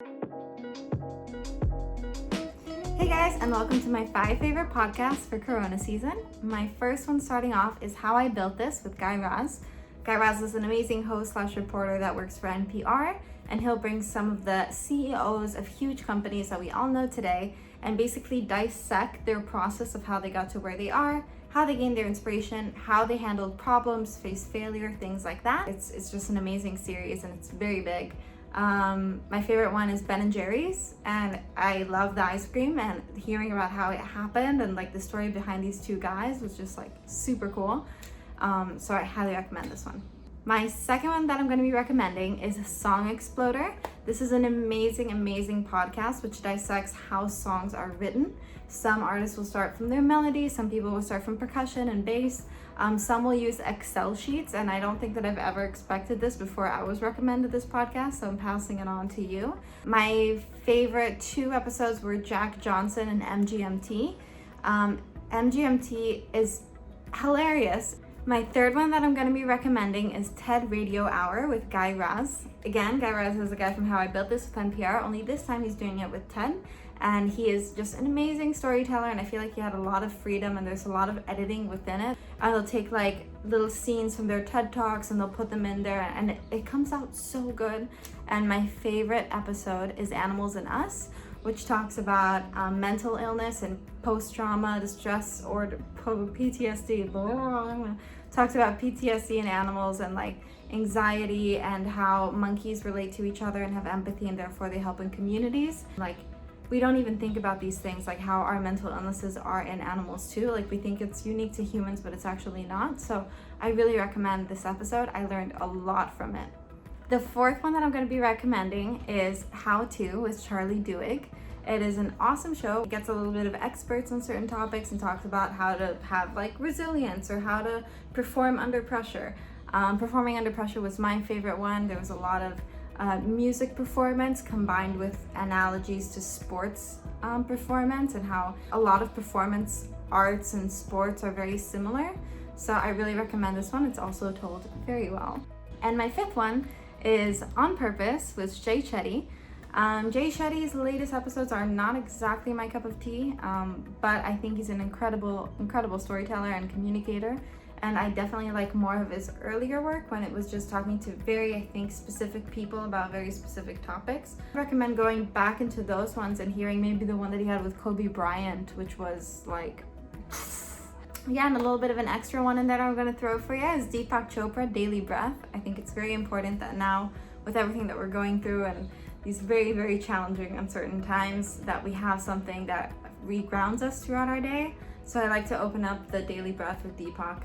Hey guys, and welcome to my 5 favorite podcasts for Corona season. My first one starting off is How I Built This with Guy Raz. Guy Raz is an amazing host/reporter that works for NPR, and he'll bring some of the CEOs of huge companies that we all know today and basically dissect their process of how they got to where they are, how they gained their inspiration, how they handled problems, faced failure, things like that. It's just an amazing series and it's very big. My favorite one is Ben and Jerry's, and I love the ice cream, and hearing about how it happened and like the story behind these two guys was just like super cool. So I highly recommend this one. My second one that I'm going to be recommending is Song Exploder. This is an amazing podcast which dissects how songs are written. Some artists will start from their melody, some people will start from percussion and bass. Some will use Excel sheets, and I don't think that I've ever expected this before I was recommended this podcast, so I'm passing it on to you. My favorite 2 episodes were Jack Johnson and MGMT. MGMT is hilarious. My third one that I'm going to be recommending is TED Radio Hour with Guy Raz. Again, Guy Raz is a guy from How I Built This with NPR, only this time he's doing it with TED. And he is just an amazing storyteller, and I feel like he had a lot of freedom and there's a lot of editing within it. And they'll take like little scenes from their TED Talks and they'll put them in there, and it comes out so good. And my favorite episode is Animals and Us, which talks about mental illness and post-trauma distress or PTSD. Talks about PTSD in animals and like anxiety and how monkeys relate to each other and have empathy, and therefore they help in communities. Like, we don't even think about these things, like how our mental illnesses are in animals too. Like, we think it's unique to humans, but it's actually not. So I really recommend this episode. I learned a lot from it. The fourth one that I'm going to be recommending is How To with Charlie Duhigg. It is an awesome show. It gets a little bit of experts on certain topics and talks about how to have like resilience or how to perform under pressure. Performing under pressure was my favorite one. There was a lot of music performance combined with analogies to sports performance, and how a lot of performance arts and sports are very similar. So I really recommend this one. It's also told very well. And my fifth one is On Purpose with Jay Shetty. Jay Shetty's latest episodes are not exactly my cup of tea, but I think he's an incredible storyteller and communicator. And I definitely like more of his earlier work when it was just talking to very, I think, specific people about very specific topics. I recommend going back into those ones and hearing maybe the one that he had with Kobe Bryant, which was like, yeah. And a little bit of an extra one in there I'm going to throw for you is Deepak Chopra, Daily Breath. I think it's very important that now, with everything that we're going through and these very challenging, uncertain times, that we have something that regrounds us throughout our day. So I like to open up the Daily Breath with Deepak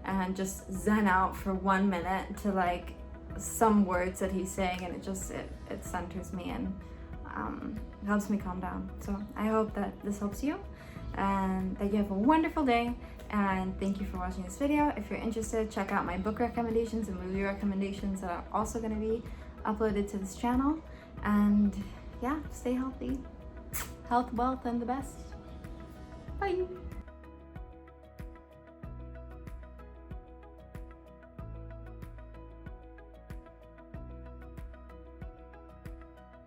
and just zen out for 1 minute to like some words that he's saying, and it centers me and helps me calm down. So I hope that this helps you and that you have a wonderful day, and thank you for watching this video. If you're interested, check out my book recommendations and movie recommendations that are also going to be uploaded to this channel. And yeah, stay healthy. Health, wealth, and the best. Bye.